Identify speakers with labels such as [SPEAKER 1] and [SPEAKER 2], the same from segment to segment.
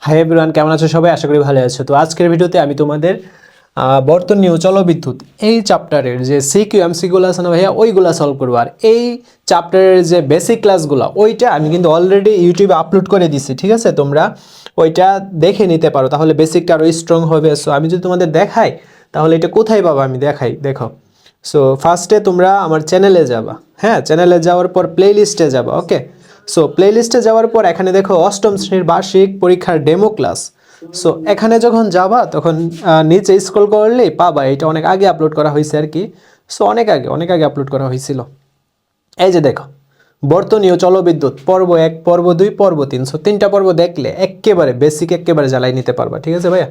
[SPEAKER 1] Hi everyone, কেমন আছো সবাই? আশা করি ভালো আছো। তো আজকের ভিডিওতে আমি তোমাদের বর্তনীয় চলবিদ্যুৎ এই চ্যাপ্টারের যে সিকিউ এমসিকিউগুলো আছে না ভাইয়া, ওইগুলা সলভ করবো। আর এই চ্যাপ্টারের যে বেসিক ক্লাসগুলো ওইটা আমি কিন্তু অলরেডি ইউটিউবে আপলোড করে দিছি, ঠিক আছে? তোমরা ওইটা দেখে নিতে পারো, তাহলে বেসিকটা আরও স্ট্রং হবে। সো আমি যদি তোমাদের দেখাই তাহলে এটা কোথায় পাবো আমি দেখাই, দেখো। সো ফার্স্টে তোমরা আমার চ্যানেলে যাবা, হ্যাঁ, চ্যানেলে যাওয়ার পর প্লে লিস্টে যাবা, ওকে। সো প্লে লিস্টে যাওয়ার পর এখানে দেখো অষ্টম শ্রেণীর বার্ষিক পরীক্ষার ডেমো ক্লাস। সো এখানে যখন যাবা তখন নিচে স্ক্রল করলেই পাবা, এটা অনেক আগে আপলোড করা হয়েছে আর কি। সো অনেক আগে আপলোড করা হয়েছিল। এই যে দেখো, বর্তনীয় চলবিদ্যুৎ পর্ব 1, পর্ব 2, পর্ব 3। সো 3টা পর্ব দেখলে একেবারে বেসিক একেবারে জ্বালাই নিতে পারবা, ঠিক আছে ভাইয়া?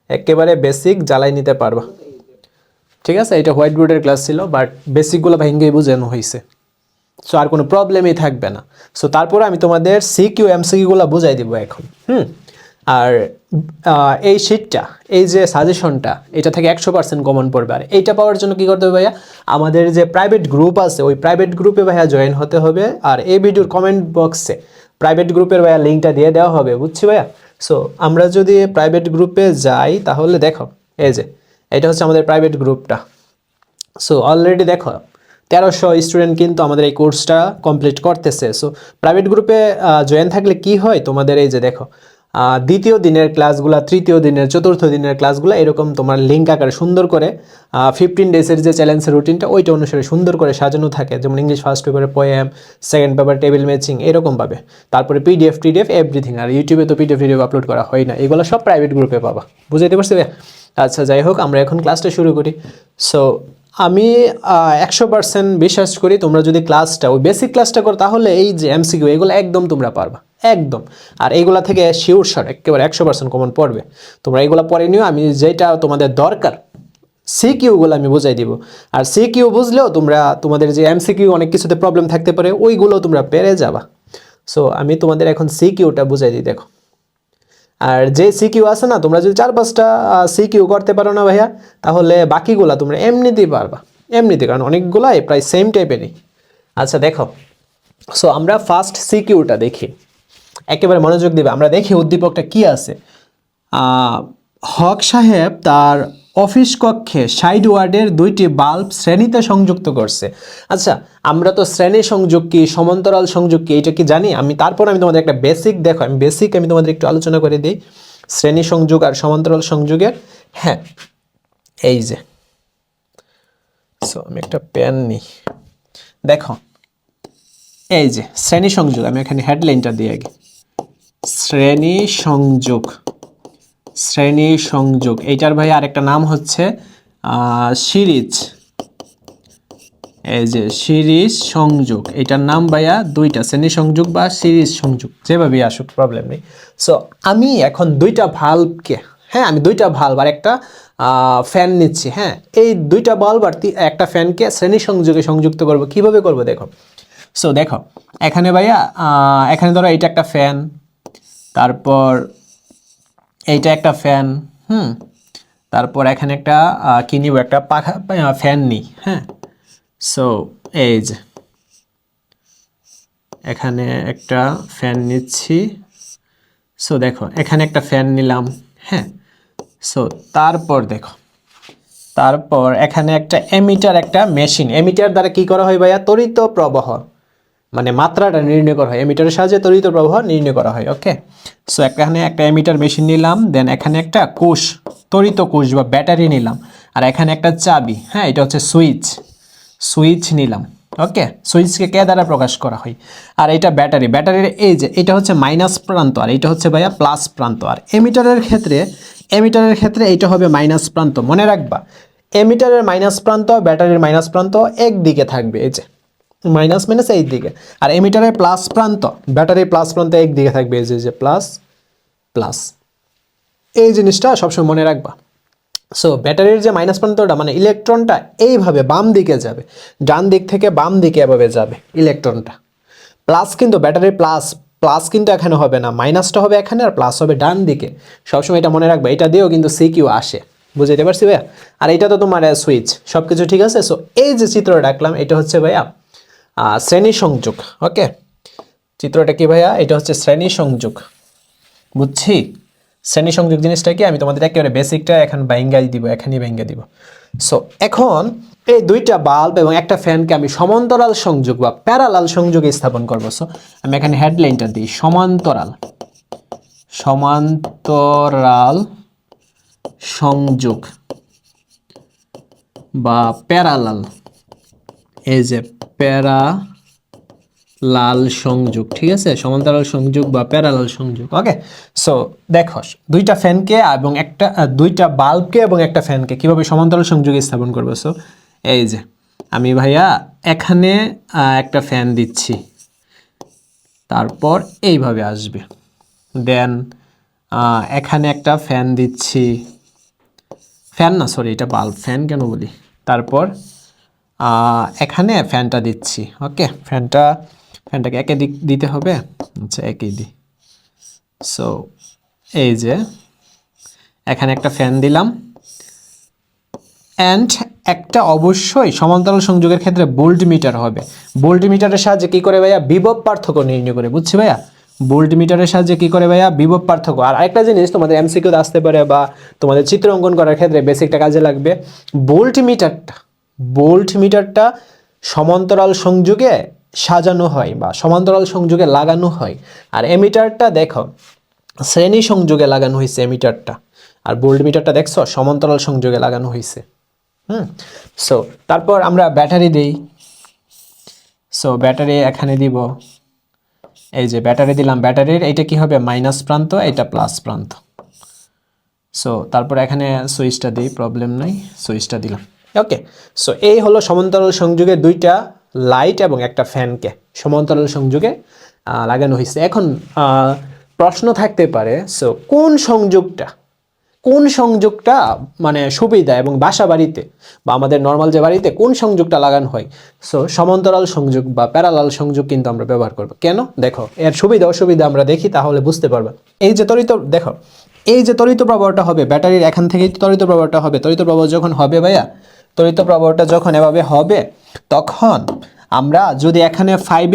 [SPEAKER 1] একেবারে বেসিক জ্বালাই নিতে পারবা, ঠিক আছে? এটা হোয়াইট বোর্ডের ক্লাস ছিল, বাট বেসিকগুলো ভেঙে বোঝানো হয়েছে। সো আর কোনো প্রবলেমই থাকবে না। সো তারপরে আমি তোমাদের সিকিউ এমসিকিউগুলো বুঝাই দিব এখন। আর এই শিটটা, এই যে সাজেশনটা, এটা থেকে 100% কমন পড়বে। আর এইটা পাওয়ার জন্য কী করতে হবে ভাইয়া? আমাদের যে প্রাইভেট গ্রুপ আছে ওই প্রাইভেট গ্রুপে ভাইয়া জয়েন হতে হবে। আর এই ভিডিওর কমেন্ট বক্সে প্রাইভেট গ্রুপের ভাইয়া লিঙ্কটা দিয়ে দেওয়া হবে, বুঝছি ভাইয়া? সো আমরা যদি প্রাইভেট গ্রুপে যাই তাহলে দেখো, এই যে এটা হচ্ছে আমাদের প্রাইভেট গ্রুপটা। সো অলরেডি দেখো 1300 স্টুডেন্ট কিন্তু আমাদের এই কোর্সটা কমপ্লিট করতেছে। সো প্রাইভেট গ্রুপে জয়েন থাকলে কি হয় তোমাদের, এই যে দেখো দ্বিতীয় দিনের ক্লাসগুলো, তৃতীয় দিনের, চতুর্থ দিনের ক্লাসগুলো এরকম তোমার লিঙ্ক আকারে সুন্দর করে 15 ডেজের যে চ্যালেঞ্জের রুটিনটা ওইটা অনুসারে সুন্দর করে সাজানো থাকে। যেমন ইংলিশ ফার্স্ট পেপারে poem, second paper table matching, এরকম পাবে। তারপরে পিডিএফ টিডিএফ এভরিথিং। আর ইউটিউবে তো পিডিএফ আপলোড করা হয় না, এগুলো সব প্রাইভেট গ্রুপে পাবা। বুঝাইতে পারছি ভাইয়া? আচ্ছা, যাই হোক, আমরা এখন ক্লাসটা শুরু করি। সো আমি 100% বিশ্বাস করি তোমরা যদি ক্লাসটা, ওই বেসিক ক্লাসটা করো তাহলে এই যে এমসিকিউ এগুলো একদম তোমরা পারবা, একদম। আর এইগুলা থেকে শিওর শট একেবারে 100% কমন পড়বে। তোমরা এইগুলো পড়ে নিও, আমি যেটা তোমাদের দরকার সিকিউগুলো আমি বুঝাই দিব। আর সিকিউ বুঝলেও তোমরা, তোমাদের যে এমসিকিউ অনেক কিছুতে প্রবলেম থাকতে পারে ওইগুলো তোমরা পেরে যাবা। সো আমি তোমাদের এখন সিকিউটা বুঝাই দিই, দেখো। আর যে সিকিউ আছে না, তোমরা যদি 4-5টা সিকিউ করতে পারো না ভাইয়া, তাহলে বাকিগুলা তোমরা এমনিতেই পারবা, এমনিতে, কারণ অনেকগুলাই প্রায় সেম টাইপেরই। আচ্ছা দেখো, সো আমরা ফার্স্ট সিকিউটা দেখি, একেবারে মনোযোগ দিবে। আমরা দেখি উদ্দীপকটা কি আছে। হক সাহেব তার অফিস কক্ষে সাইড ওয়ার্ডের 2টি বাল্ব শ্রেণীতে সংযুক্ত করছে। আচ্ছা, আমরা তো শ্রেণী সংযোগ কি, সমান্তরাল সংযোগ কি, এটা কি জানি আমি? তারপর আমি তোমাদের একটা বেসিক, দেখো আমি বেসিক আমি তোমাদের একটু আলোচনা করে দিই শ্রেণী সংযোগ আর সমান্তরাল সংযোগের। হ্যাঁ, এই যে, সো আমি একটা পেন নিই, দেখো এই যে শ্রেণী সংযোগ, আমি এখানে হেডলাইনটা দিয়ে আগে, শ্রেণী সংযোগ, শ্রেণী সংযোগ। এইটার ভাই আরেকটা নাম হচ্ছে সিরিজ। এই যে সিরিজ সংযোগ, এটার নাম ভাইয়া দুইটা, শ্রেণী সংযোগ বা সিরিজ সংযোগ, যেভাবেই আসুক প্রবলেম নেই। সো আমি এখন 2টা ভাল্বকে, হ্যাঁ, আমি 2টা ভাল্ব আর একটা ফ্যান নিচ্ছি। হ্যাঁ, এই 2টা বাল্ব আর একটা ফ্যানকে শ্রেণী সংযোগে সংযুক্ত করব। কিভাবে করব দেখো। সো দেখো এখানে ভাইয়া, এখানে ধরো এইটা একটা ফ্যান, তারপর এইটা একটা ফ্যান, তারপর এখানে একটা কি নিব, একটা পাখা, ফ্যান নিই। হ্যাঁ, সো এই যে এখানে একটা ফ্যান নিচ্ছি। সো দেখো এখানে একটা ফ্যান নিলাম। হ্যাঁ, সো তারপর দেখো, তারপর এখানে একটা এমিটার, একটা মেশিন। এমিটার দ্বারা কি করা হয় ভাইয়া? তড়িৎ প্রবাহ, মানে মাত্রাটা নির্ণয় করা হয়, এমিটারের সাহায্যে তড়িৎ প্রবাহ নির্ণয় করা হয়, ওকে। সো এখানে একটা এমিটার মেশিন নিলাম, দেন এখানে একটা কোষ, তড়িৎ কোষ বা ব্যাটারি নিলাম, আর এখানে একটা চাবি। হ্যাঁ, এটা হচ্ছে সুইচ, সুইচ নিলাম, ওকে। সুইচকে কে দ্বারা প্রকাশ করা হয়? আর এটা ব্যাটারি, ব্যাটারির এই যে এটা হচ্ছে মাইনাস প্রান্ত, আর এটা হচ্ছে ভাইয়া প্লাস প্রান্ত। আর এমিটারের ক্ষেত্রে, এমিটারের ক্ষেত্রে এইটা হবে মাইনাস প্রান্ত, মনে রাখবা। এমিটারের মাইনাস প্রান্ত, ব্যাটারির মাইনাস প্রান্ত একদিকে থাকবে, এই যে মাইনাস মাইনাস এই দিকে। আর এমিটারের প্লাস প্রান্ত, ব্যাটারির প্লাস প্রান্ত একদিকে থাকবে, এই যে প্লাস প্লাস। এই জিনিসটা সবসময় মনে রাখবা। সো ব্যাটারির যে মাইনাস প্রান্তটা, মানে ইলেকট্রনটা এইভাবে বাম দিকে যাবে, ডান দিক থেকে বাম দিকে এভাবে যাবে ইলেকট্রনটা। প্লাস কিন্তু ব্যাটারির প্লাস, প্লাস কিন্তু এখানে হবে না, মাইনাসটা হবে এখানে, আর প্লাস হবে ডান দিকে। সবসময় এটা মনে রাখবে, এটা দিয়েও কিন্তু সিকিউ আসে, বুঝতে পারছি ভাইয়া? আর এটা তো তোমার সুইচ, সব কিছু ঠিক আছে। সো এই যে চিত্রটা রাখলাম, এটা হচ্ছে ভাইয়া শ্রেণী সংযোগ, ওকে। চিত্রটা কি ভাইয়া? এটা হচ্ছে শ্রেণী সংযোগ, বুঝছি? শ্রেণী সংযোগ জিনিসটা কি আমি তোমাদের একেবারে বেসিকটা এখন ভাঙ্গাই দিব, এখানেই ভেঙে দিব। সো এখন এই দুইটা বাল্ব এবং একটা ফ্যানকে আমি সমান্তরাল সংযোগ বা প্যারালাল সংযোগে স্থাপন করব। সো আমি এখানে হেডলাইনটা দিই সমান্তরাল সংযোগ বা প্যারালাল, এই যে প্যারালাল সংযোগ, ঠিক আছে, সমান্তরাল সংযোগ বা প্যারালাল সংযোগ। ওকে, সো দেখো দুইটা ফ্যানকে এবং দুইটা বাল্বকে এবং একটা ফ্যানকে কিভাবে সমান্তরাল সংযোগে স্থাপন করবো। সো এই যে আমি ভাইয়া এখানে একটা ফ্যান দিচ্ছি, তারপর এইভাবে আসবে, দেন এখানে একটা ফ্যান দিচ্ছি, ফ্যান না সরি এটা বাল্ব, ফ্যান কেন বলি, তারপর এখানে ফ্যানটা দিচ্ছি। ওকে, ফ্যানটাকে একে দিতে হবে, আচ্ছা একই দিই। সো এই যে এখানে একটা ফ্যান দিলাম, অ্যান্ড একটা অবশ্যই সমান্তরাল সংযোগের ক্ষেত্রে ভোল্টমিটার হবে। ভোল্টমিটারের সাহায্যে কি করে ভাইয়া বিভব পার্থক্য নির্ণয় করে, বুঝছি ভাইয়া, ভোল্টমিটারের সাহায্যে কি করে ভাইয়া বিভব পার্থক্য। আর আরেকটা জিনিস তোমাদের এমসিকিউতে আসতে পারে বা তোমাদের চিত্র অঙ্কন করার ক্ষেত্রে বেসিকটা কাজে লাগবে। ভোল্টমিটারটা সমান্তরাল সংযোগে সাজানো হয় বা সমান্তরাল সংযোগে লাগানো হয়, আর এমিটারটা দেখো শ্রেণী সংযোগে লাগানো হয়েছে এমিটারটা, আর ভোল্টমিটারটা দেখছো সমান্তরাল সংযোগে লাগানো হয়েছে। সো তারপর আমরা ব্যাটারি দিই। সো ব্যাটারি এখানে দিব, এই যে ব্যাটারি দিলাম, ব্যাটারির এইটা কি হবে মাইনাস প্রান্ত, এটা প্লাস প্রান্ত। সো তারপর এখানে সুইচটা দিই, প্রবলেম নাই, সুইচটা দিলাম। ওকে, সো এই হলো সমান্তরাল সংযোগে দুইটা লাইট এবং একটা ফ্যানকে সমান্তরাল সংযোগে লাগানো হয়েছে। এখন প্রশ্ন থাকতে পারে, সো কোন সংযোগটা মানে সুবিধা এবং বাসা বাড়িতে বা আমাদের নর্মাল যে বাড়িতে কোন সংযোগটা লাগানো হয়। সো সমান্তরাল সংযোগ বা প্যারালাল সংযোগ কিন্তু আমরা ব্যবহার করব। কেন দেখো, এর সুবিধা অসুবিধা আমরা দেখি, তাহলে বুঝতে পারবে। এই যে তড়িৎ প্রবাহটা হবে ব্যাটারির এখান থেকেই তড়িৎ প্রবাহটা হবে। তড়িৎ প্রবাহ যখন হবে ভাইয়া, তড়িৎ প্রবাহটা যখন এভাবে হবে, তখন আমরা যদি এখানে 5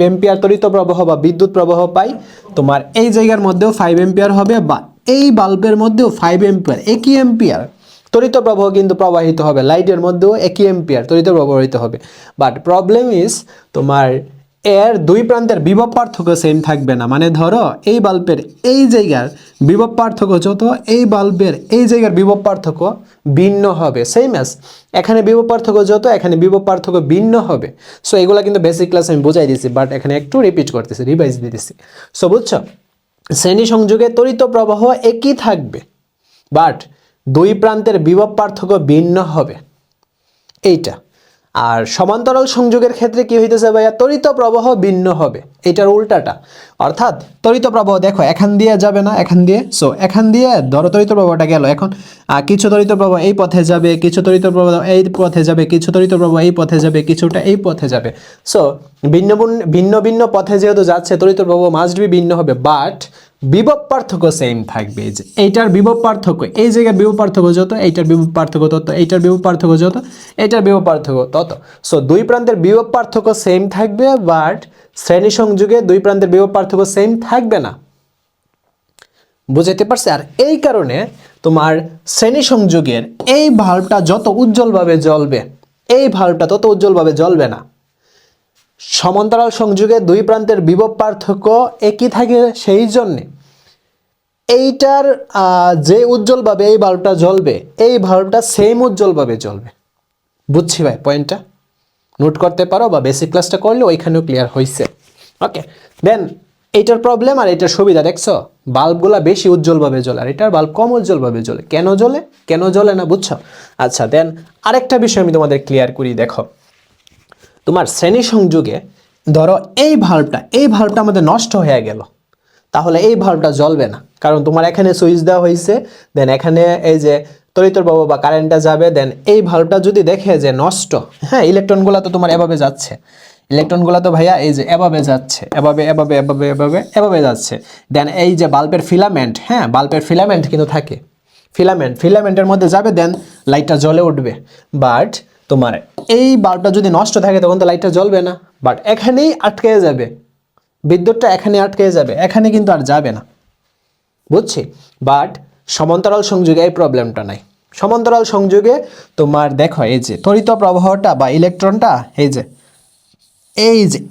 [SPEAKER 1] এম্পিয়ার তড়িৎ প্রবাহ বা বিদ্যুৎ প্রবাহ পাই, তোমার এই জায়গার মধ্যেও 5 এম্পিয়ার হবে বা এই বাল্বের মধ্যেও 5 এম্পিয়ার, একই এম্পিয়ার তড়িৎ প্রবাহ কিন্তু প্রবাহিত হবে, লাইটের মধ্যেও একই এম্পিয়ার তড়িৎ প্রবাহিত হবে। বাট প্রবলেম ইজ তোমার এর দুই প্রান্তের বিভব পার্থক্য সেম থাকবে না। মানে ধরো এই বাল্বের এই জায়গার বিভব পার্থক্য যত, এই বাল্বের এই জায়গার বিভব পার্থক্য ভিন্ন হবে, সেম অ্যাজ এখানে বিভব পার্থক্য যত, এখানে বিভব পার্থক্য ভিন্ন হবে। সো এগুলো কিন্তু বেসিক ক্লাস আমি বোঝাই দিয়েছি, বাট এখানে একটু রিপিট করতেছি, রিভাইজ দিতেছি। সো বুঝছো, শ্রেণী সংযোগে তড়িৎ প্রবাহ একই থাকবে, বাট দুই প্রান্তের বিভব পার্থক্য ভিন্ন হবে, এইটা। আর সমান্তরাল সংযোগের ক্ষেত্রে কি হইতেছে ভাইয়া, তড়িৎ প্রবাহ ভিন্ন হবে, এটার উল্টাটা। অর্থাৎ তড়িৎ প্রবাহ দেখো এখান দিয়ে যাবে না, এখান দিয়ে, সো এখান দিয়ে ধরো তড়িৎ প্রবাহটা গেল, এখন কিছু তড়িৎ প্রবাহ এই পথে যাবে, কিছু তড়িৎ প্রবাহ এই পথে যাবে, কিছু তড়িৎ প্রবাহ এই পথে যাবে, কিছুটা এই পথে যাবে। সো ভিন্ন ভিন্ন পথে যেহেতু যাচ্ছে, তড়িৎ প্রবাহ মাস্ট বি ভিন্ন হবে, বাট বিভব পার্থক্য সেম থাকবে। এই যে এইটার বিভব পার্থক্য, এই জায়গার বিভব পার্থক্য যত, এইটার বিভব পার্থক্য তত, এইটার বিভব পার্থক্য যত, এইটার বিভব পার্থক্য তত। সো দুই প্রান্তের বিভব পার্থক্য সেম থাকবে, বাট শ্রেণী সংযোগে দুই প্রান্তের বিভব পার্থক্য সেম থাকবে না। বুঝাইতে পারছে? আর এই কারণে তোমার শ্রেণী সংযোগের এই ভাল্বটা যত উজ্জ্বলভাবে জ্বলবে, এই ভাল্বটা তত উজ্জ্বলভাবে জ্বলবে না। সমান্তরাল সংযোগে দুই প্রান্তের বিভব পার্থক্য একই থাকে, সেই জন্যে এইটার যে উজ্জ্বলভাবে এই বাল্বটা জ্বলবে, এই বাল্বটা সেম উজ্জ্বলভাবে জ্বলবে। বুঝছি ভাই পয়েন্টটা? নোট করতে পারো বা বেসিক ক্লাসটা করলে ওইখানেও ক্লিয়ার হয়েছে। ওকে, দেন এইটার প্রবলেম আর এটার সুবিধা দেখছো, বাল্বগুলা বেশি উজ্জ্বলভাবে জ্বলে আর এটার বাল্ব কম উজ্জ্বলভাবে জ্বলে। কেন জ্বলে না বুঝছো? আচ্ছা, দেন আরেকটা বিষয় আমি তোমাদের ক্লিয়ার করি। দেখো, তোমার শ্রেণী সংযোগে ধরো এই ভাল্বটা আমাদের নষ্ট হয়ে গেল, তাহলে এই ভাল্বটা জ্বলবে না, কারণ তোমার এখানে সুইচ দেওয়া হয়েছে, দেন এখানে এই যে তড়িৎ প্রবাহ বা কারেন্টটা যাবে, দেন এই ভাল্বটা যদি দেখে যে নষ্ট, হ্যাঁ ইলেকট্রনগুলো তো তোমার এভাবে যাচ্ছে, ইলেকট্রনগুলো তো ভাইয়া এই যে এভাবে যাচ্ছে, এভাবে যাচ্ছে, দেন এই যে বাল্বের ফিলামেন্ট, হ্যাঁ বাল্বের ফিলামেন্ট কিন্তু থাকে, ফিলামেন্টের মধ্যে যাবে, দেন লাইটটা জ্বলে উঠবে। বাট তোমার এই বাল্বটা যদি নষ্ট থাকে তখন তো লাইটটা জ্বলবে না, বাট এখানেই আটকে যাবে, বিদ্যুৎটা এখানে আটকে যাবে, এখানে কিন্তু আর যাবে না। বুঝছি। বাট সমান্তরাল সংযোগে এই প্রবলেমটা নাই। সমান্তরাল সংযোগে তোমার দেখো এই যে তড়িৎ প্রবাহটা বা ইলেকট্রনটা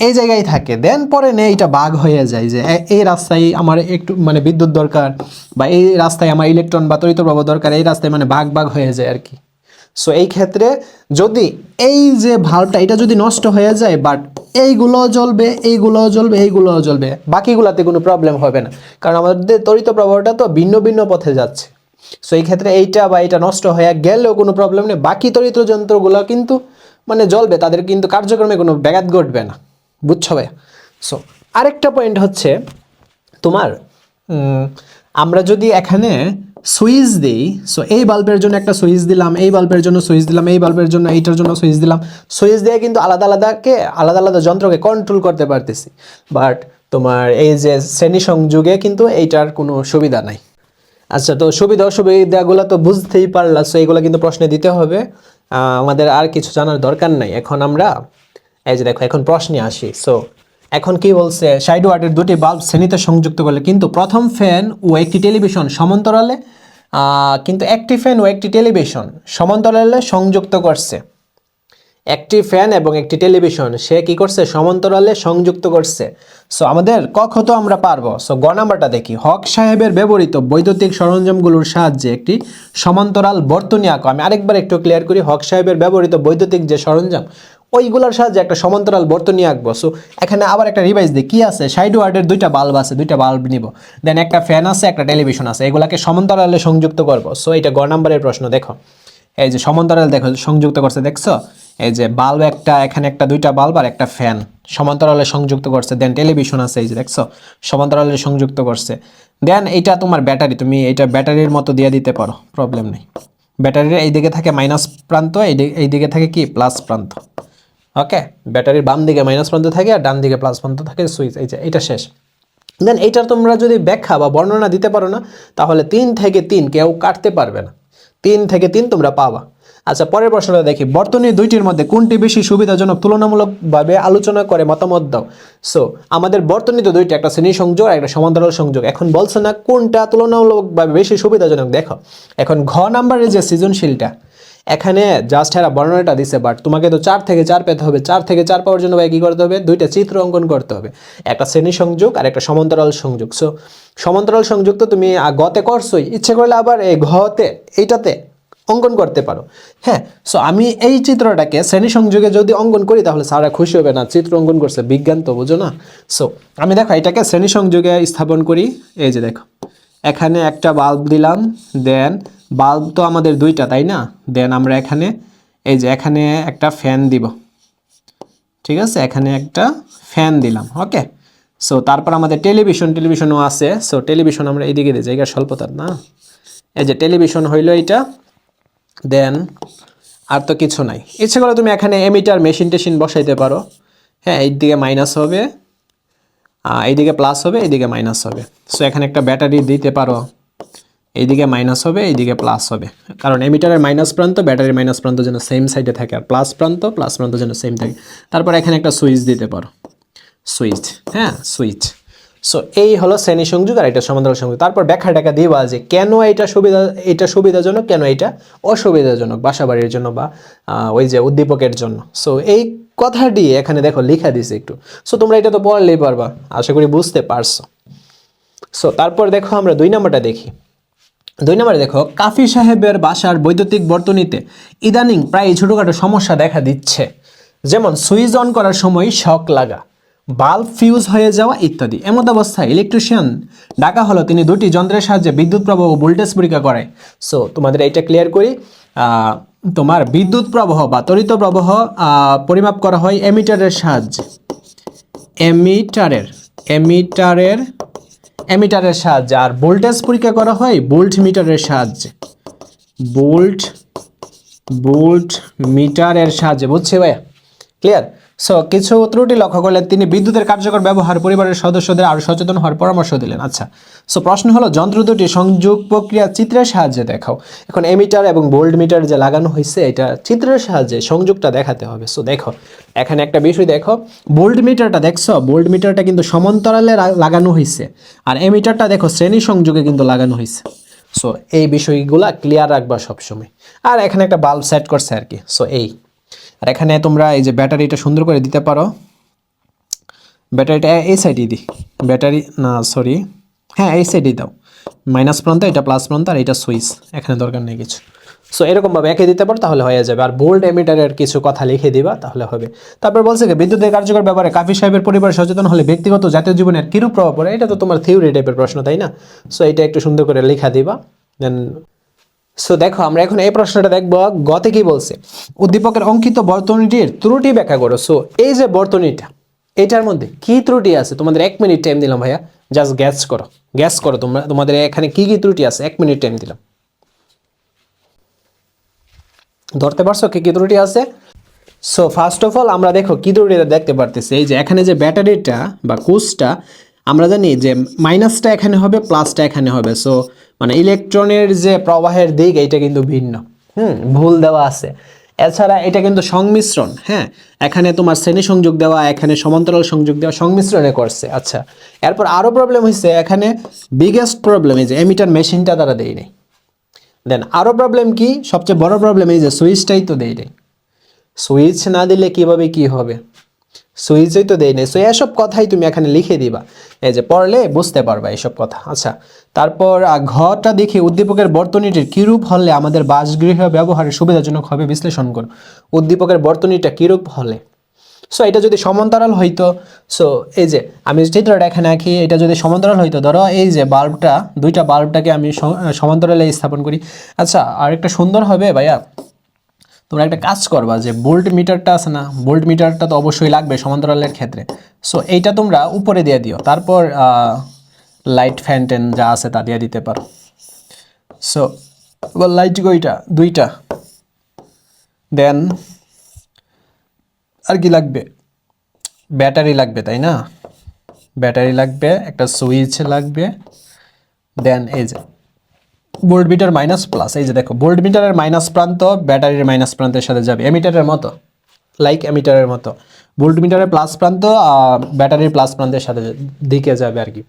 [SPEAKER 1] এই জায়গায় থাকে, দেন পরে এইটা ভাগ হয়ে যায় যে এই রাস্তায় আমার একটু মানে বিদ্যুৎ দরকার, বা এই রাস্তায় আমার ইলেকট্রন বা তড়িৎ প্রবাহ দরকার, এই রাস্তায় মানে ভাগ হয়ে যায় আর কি। সো এই ক্ষেত্রে যদি এই যে ভালভটা এটা যদি নষ্ট হয়ে যায়, বাট এইগুলোও জ্বলবে, এইগুলোও জ্বলবে, এইগুলোও জ্বলবে, বাকিগুলোতে কোনো প্রবলেম হবে না, কারণ আমাদের তড়িৎ প্রবাহটা তো ভিন্ন ভিন্ন পথে যাচ্ছে। সো এই ক্ষেত্রে এইটা বা এটা নষ্ট হয়ে গেলেও কোনো প্রবলেম নেই, বাকি তড়িৎ যন্ত্রগুলো কিন্তু মানে জ্বলবে, তাদের কিন্তু কার্যক্রমে কোনো ব্যাঘাত ঘটবে না। বুঝছো ভাইয়া? সো আরেকটা পয়েন্ট হচ্ছে তোমার আমরা যদি এখানে সুইচ দিই, সো এই বাল্বের জন্য একটা সুইচ দিলাম, এই বাল্বের জন্য সুইচ দিলাম, এই বাল্বের জন্য এইটার জন্য সুইচ দিলাম, সুইচ দিয়ে কিন্তু আলাদা আলাদা যন্ত্রকে কন্ট্রোল করতে পারতেছি। বাট তোমার এই যে শ্রেণী সংযোগে কিন্তু এইটার কোনো সুবিধা নাই। আচ্ছা, তো সুবিধা অসুবিধাগুলো তো বুঝতেই পারলা, সো এইগুলো কিন্তু প্রশ্নে দিতে হবে, আমাদের আর কিছু জানার দরকার নাই। এখন আমরা এই যে দেখো এখন প্রশ্নে আসি। সো এখন কি বলছে, 60 ওয়াটের দুটি বাল্ব শ্রেণীতে সংযুক্ত করলে কিন্তু প্রথম ফ্যান ও একটি টেলিভিশন সমান্তরালে কিন্তু একটি ফ্যান ও একটি টেলিভিশন সমান্তরালে সংযুক্ত করছে। একটি ফ্যান এবং একটি টেলিভিশন সে কি করছে, সমান্তরালে সংযুক্ত করছে। সো আমাদের কখন তো আমরা পারবো। সো গ নাম্বারটা দেখি, হক সাহেবের ব্যবহৃত বৈদ্যুতিক সরঞ্জামগুলোর সাহায্যে একটি সমান্তরাল বর্তনী আঁকো। আমি আরেকবার একটু ক্লিয়ার করি, হক সাহেবের ব্যবহৃত বৈদ্যুতিক যে সরঞ্জাম ওইগুলোর সাহায্যে একটা সমান্তরাল বর্তনী আঁকবো। সো এখানে আবার একটা রিভাইজ দিই, কি আছে, 60 ওয়াটের দুইটা বাল্ব আছে, দুইটা বাল্ব নিব, দেন একটা ফ্যান আছে, একটা টেলিভিশন আছে, এগুলাকে সমান্তরালে সংযুক্ত করবো। সো এটা গ নাম্বারের প্রশ্ন। দেখো এই যে সমান্তরাল দেখো সংযুক্ত করছে, দেখছো এই যে বাল্ব একটা, এখানে একটা দুইটা বাল্ব আর একটা ফ্যান সমান্তরালে সংযুক্ত করছে, দেন টেলিভিশন আছে এই যে দেখছো সমান্তরালে সংযুক্ত করছে, দেন এইটা তোমার ব্যাটারি, তুমি এটা ব্যাটারির মতো দিয়ে দিতে পারো, প্রবলেম নেই। ব্যাটারির এই দিকে থাকে মাইনাস প্রান্ত, এই দিকে থাকে কি প্লাস প্রান্ত। ওকে, ব্যাটারির বাম দিকে মাইনাস প্রান্ত থাকে আর ডান দিকে প্লাস প্রান্ত থাকে, সুইচ এই যে এটা শেষ। দেন এইটার তোমরা যদি ব্যাখ্যা বা বর্ণনা দিতে পারো না, তাহলে 3 থেকে 3 কেউ কাটতে পারবে না, 3 থেকে 3 তোমরা পাবা। আচ্ছা, পরের প্রশ্নটা দেখি, বর্তনী দুইটির মধ্যে কোনটি বেশি সুবিধাজনক তুলনামূলকভাবে আলোচনা করে মতামত দাও। সো আমাদের বর্তনী তো দুইটা, একটা শ্রেণী সংযোগ আর একটা সমান্তরাল সংযোগ। এখন বলছে না কোনটা তুলনামূলকভাবে বেশি সুবিধাজনক। দেখো এখন ঘ নাম্বারের যে সৃজনশীলটা, এখানে জাস্ট এরা বর্ণনাটা দিছে, বাট তোমাকে তো 4 থেকে 4 পেতে হবে। 4 থেকে 4 পাওয়ার জন্য ভাই কি করতে হবে, দুইটা চিত্র অঙ্কন করতে হবে, একটা শ্রেণী সংযোগ আর একটা সমান্তরাল সংযোগ। সো সমান্তরাল সংযোগ তো তুমি গতে করছোই, ইচ্ছে করলে আবার এই ঘতে এইটাতে অঙ্কন করতে পারো। হ্যাঁ, সো আমি এই চিত্রটাকে শ্রেণী সংযোগে যদি অঙ্কন করি তাহলে স্যাররা খুশি হবে না, চিত্র অঙ্কন করছে, বিজ্ঞান তো বুঝো না। সো আমি দেখো এটাকে শ্রেণী সংযোগে স্থাপন করি। এই যে দেখো এখানে একটা বাল্ব দিলাম, দেন বাল্ব তো আমাদের দুইটা তাই না, দেন আমরা এখানে এই যে এখানে একটা ফ্যান দিব, ঠিক আছে, এখানে একটা ফ্যান দিলাম। ওকে, সো তারপর আমাদের টেলিভিশনও আছে। সো টেলিভিশন আমরা এইদিকে দিই, জায়গা স্বল্পতার না, এই যে টেলিভিশন হইলো এইটা, দেন আর তো কিছু নাই। ইচ্ছে করে তুমি এখানে এমিটার মেশিন বসাইতে পারো। হ্যাঁ, এইদিকে মাইনাস হবে, এইদিকে প্লাস হবে, এইদিকে মাইনাস হবে। সো এখানে একটা ব্যাটারি দিতে পারো, এইদিকে মাইনাস হবে, এইদিকে প্লাস হবে, কারণ এমিটারের মাইনাস প্রান্ত ব্যাটারির মাইনাস প্রান্ত যেন সেম সাইডে থাকে, আর প্লাস প্রান্ত যেন সেম থাকে। তারপর এখানে একটা সুইচ দিতে পারো, সুইচ, হ্যাঁ সুইচ। সো এই হলো শ্রেণী সংযোগ আর এটা সমান্তরাল সংযোগ। তারপর ব্যাখ্যাটা দিবা যে কেন এটা সুবিধাজনক, কেন এটা অসুবিধাজনক বাসাবাড়ির জন্য বা ওই যে উদ্দীপকের জন্য। সো এই কথাটি এখানে দেখো লেখা দিছে একটু। সো তোমরা এটা তো পড়লেই পারবা, আশা করি বুঝতে পারছো। সো তারপর দেখো আমরা 2 নাম্বারটা দেখি। 2 নম্বরে দেখো, কাফি সাহেবের বাসার বৈদ্যুতিক বর্তনীতে ইদানিং প্রায় ছোটোখাটো সমস্যা দেখা দিচ্ছে, যেমন সুইচ অন করার সময় শক লাগা, বাল্ব ফিউজ হয়ে যাওয়া ইত্যাদি। এমত অবস্থায় ইলেকট্রিশিয়ান ডাকা হলো, তিনি দুটি যন্ত্রের সাহায্যে বিদ্যুৎ প্রবাহ ও ভোল্টেজ পরীক্ষা করায়। সো তোমাদের এইটা ক্লিয়ার করি, তোমার বিদ্যুৎ প্রবাহ বা তড়িৎ প্রবাহ পরিমাপ করা হয় এমিটারের সাহায্যে, এমিটারের সাহায্যে, আর ভোল্টেজ পরীক্ষা করা হয় ভোল্ট মিটারের সাহায্যে, ভোল্ট মিটারের সাহায্যে। বুঝছি ভাইয়া? ক্লিয়ার? সো কিছু ত্রুটি লক্ষ্য করলেন তিনি বিদ্যুতের কার্যকর ব্যবহার পরিবারের সদস্যদের আরও সচেতন হওয়ার পরামর্শ দিলেন। আচ্ছা, সো প্রশ্ন হলো যন্ত্র দুটি সংযোগ প্রক্রিয়া চিত্রের সাহায্যে দেখাও। এখন এমিটার এবং ভোল্ট মিটার যে লাগানো হয়েছে এটা চিত্রের সাহায্যে সংযোগটা দেখাতে হবে। সো দেখো এখানে একটা বিষয় দেখো, ভোল্ট মিটারটা দেখছো, ভোল্ট মিটারটা কিন্তু সমান্তরালে লাগানো হয়েছে, আর এমিটারটা দেখো শ্রেণী সংযোগে কিন্তু লাগানো হয়েছে। সো এই বিষয়গুলা ক্লিয়ার রাখবা সবসময়। আর এখানে একটা বাল্ব সেট করছে আর কি। সো এই আর এখানে তোমরা এই যে ব্যাটারিটা সুন্দর করে দিতে পারো, ব্যাটারিটা এই সাইডে দিই, ব্যাটারি না সরি হ্যাঁ এই সাইডেই দাও, মাইনাস প্রান্ত এটা প্লাস প্রান্ত আর এটা সুইচ, এখানে দরকার নেই কিছু। সো এরকমভাবে এঁকে দিতে পারো তাহলে হয়ে যাবে। আর ভোল্ট এমিটারের কিছু কথা লিখে দিবা তাহলে হবে। তারপর বলছে কি বিদ্যুতের কার্যকর ব্যাপারে কাফি সাহেবের পরিবার সচেতন হলে ব্যক্তিগত জাতীয় জীবনের কিরূপ প্রভাব পড়ে, এটা তো তোমার থিওরি টাইপের প্রশ্ন তাই না? সো এটা একটু সুন্দর করে লেখা দিবা দেন। সো দেখো আমরা এখন এই প্রশ্নটা দেখবো, গতে কি বলছে, উদ্দীপকের অঙ্কিত বর্তনীটির ত্রুটি ব্যাখ্যা করো। সো এই যে বর্তনীটা এটার মধ্যে কি ত্রুটি আছে, তোমাদের 1 মিনিট টাইম দিলাম ভাইয়া, জাস্ট গ্যাস করো তোমরা, তোমাদের এখানে কি কি ত্রুটি আছে 1 মিনিট টাইম দিলাম, ধরতে পারছো কি কি ত্রুটি আছে? সো ফার্স্ট অফ অল আমরা দেখো কি ত্রুটিটা দেখতে পারতেছি, এই যে এখানে যে ব্যাটারিটা বা কোষটা আমরা জানি যে মাইনাসটা এখানে হবে প্লাসটা এখানে হবে। সো মানে ইলেকট্রনের যে প্রবাহের দিক এইটা কিন্তু ভিন্ন, ভুল দেওয়া আছে। এছাড়া এটা কিন্তু সংমিশ্রণ, হ্যাঁ এখানে তোমার শ্রেণী সংযোগ দেওয়া, এখানে সমান্তরাল সংযোগ দেওয়া, সংমিশ্রণে করছে। আচ্ছা, এরপর আরও প্রবলেম হয়েছে, এখানে বিগেস্ট প্রবলেম এই যে এমিটার মেশিনটা তারা দেয় নেই। দেন আরও প্রবলেম কি, সবচেয়ে বড় প্রবলেম এই যে সুইচটাই তো দেয় নেই। সুইচ না দিলে কিভাবে কি হবে, সুইচই তো দেয় নেই। সো এসব কথাই তুমি এখানে লিখে দিবা, এই যে পড়লে বুঝতে পারবা এইসব কথা। আচ্ছা, তারপর ঘটা দেখি উদ্দীপকের বর্তনীটির কিরূপ হলে আমাদের বাসগৃহ ব্যবহারের সুবিধাজনক হবে বিশ্লেষণ করো। উদ্দীপকের বর্তনীটা কিরূপ হলে, সো এটা যদি সমান্তরাল হইতো, সো এই যে আমি চিত্রটা এখানে আঁকি, এটা যদি সমান্তরাল হইতো, ধরো এই যে বাল্বটা, দুইটা বাল্বটাকে আমি সমান্তরালে স্থাপন করি। আচ্ছা, আরেকটা সুন্দর হবে ভাইয়া, তোমরা একটা কাজ করবা যে ভোল্ট মিটারটা আছে না, ভোল্ট মিটারটা তো অবশ্যই লাগবে সমান্তরালের ক্ষেত্রে। সো এইটা তোমরা উপরে দিয়ে দিও, তারপর লাইট ফ্যান যা আছে তা দিয়ে দিতে পারো। সো লাইট গইটা দুইটা, দেন আর কি লাগবে, ব্যাটারি লাগবে তাই না, ব্যাটারি লাগবে, একটা সুইচ লাগবে, দেন এই যে ভোল্ট মিটার মাইনাস প্লাস, এই যে দেখো ভোল্ট মিটারের মাইনাস প্রান্ত ব্যাটারির মাইনাস প্রান্তের সাথে যাবে, এমিটারের মতো, লাইক এমিটারের মতো ভোল্ট মিটারের প্লাস প্রান্ত ব্যাটারির প্লাস প্রান্তের সাথে দিকে যাবে আর কি।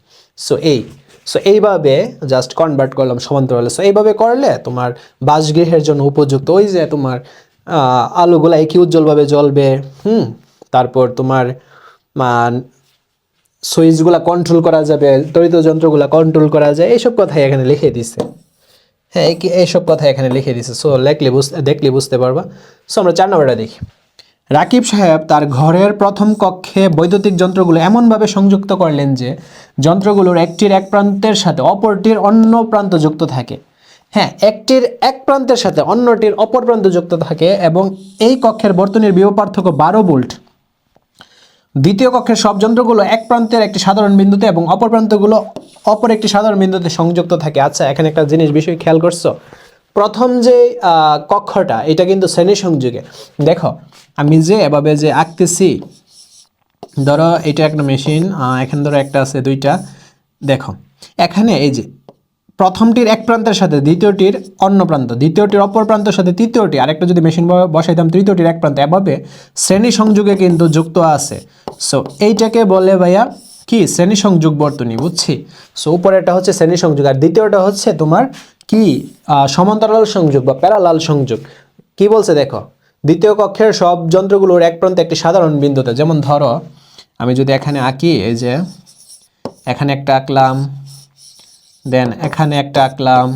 [SPEAKER 1] সো এইভাবে জাস্ট কনভার্ট করলাম সমান্তরালে। সো এইভাবে করলে তোমার বাসগৃহের জন্য উপযুক্ত, ওই যে তোমার আলোগুলা একই উজ্জ্বলভাবে জ্বলবে, তারপর তোমার সুইচগুলা কন্ট্রোল করা যাবে, তড়িৎ যন্ত্রগুলা কন্ট্রোল করা যায়, এইসব কথাই এখানে লিখে দিছে। হ্যাঁ এইসব কথা এখানে লিখে দিছে। সো দেখলে বুঝতে পারবা। সো আমরা 4 নম্বরটা দেখি। রাকিব সাহেব তার ঘরের প্রথম কক্ষে বৈদ্যুতিক যন্ত্রগুলো এমনভাবে সংযুক্ত করলেন যে যন্ত্রগুলোর একটির এক প্রান্তের সাথে অপরটির অন্য প্রান্ত যুক্ত থাকে। হ্যাঁ, একটির এক প্রান্তের সাথে অন্যটির অপর প্রান্ত যুক্ত থাকে এবং এই কক্ষের বর্তনীর বিভব পার্থক্য 12 ভোল্ট। দ্বিতীয় কক্ষের সব যন্ত্রগুলো এক প্রান্তের একটি সাধারণ বিন্দুতে এবং অপর প্রান্তগুলো অপর একটি সাধারণ বিন্দুতে সংযুক্ত থাকে। আচ্ছা, এখানে একটা বিষয় খেয়াল করছো, প্রথম যে কক্ষটা এটা কিন্তু শ্রেণী সংযোগে। দেখো আমি যে এভাবে যে আঁকতেছি, ধরো এটা একটা মেশিন, এখানে ধরো একটা আছে দুইটা, দেখো এখানে এই যে প্রথমটির এক প্রান্তের সাথে দ্বিতীয়টির অন্য প্রান্ত, দ্বিতীয়টির অপর প্রান্তের সাথে তৃতীয়টি, আরেকটা যদি মেশিন বসাইতাম তৃতীয়টির এক প্রান্ত, এভাবে শ্রেণী সংযোগে কিন্তু যুক্ত আছে। সো এইটাকে বলে ভাইয়া কি শ্রেণী সংযোগ বর্তনী, বুঝছি। সো উপরেরটা হচ্ছে শ্রেণী সংযোগ আর দ্বিতীয়টা হচ্ছে তোমার কি সমান্তরাল সংযোগ বা প্যারালাল সংযোগ। কি বলছে দেখো, দ্বিতীয় কক্ষের সব যন্ত্রগুলোর এক প্রান্তে একটি সাধারণ বিন্দুতে, যেমন ধরো আমি যদি এখানে আঁকি, এই যে এখানে একটা আঁকলাম, দেন এখানে একটা আঁকলাম,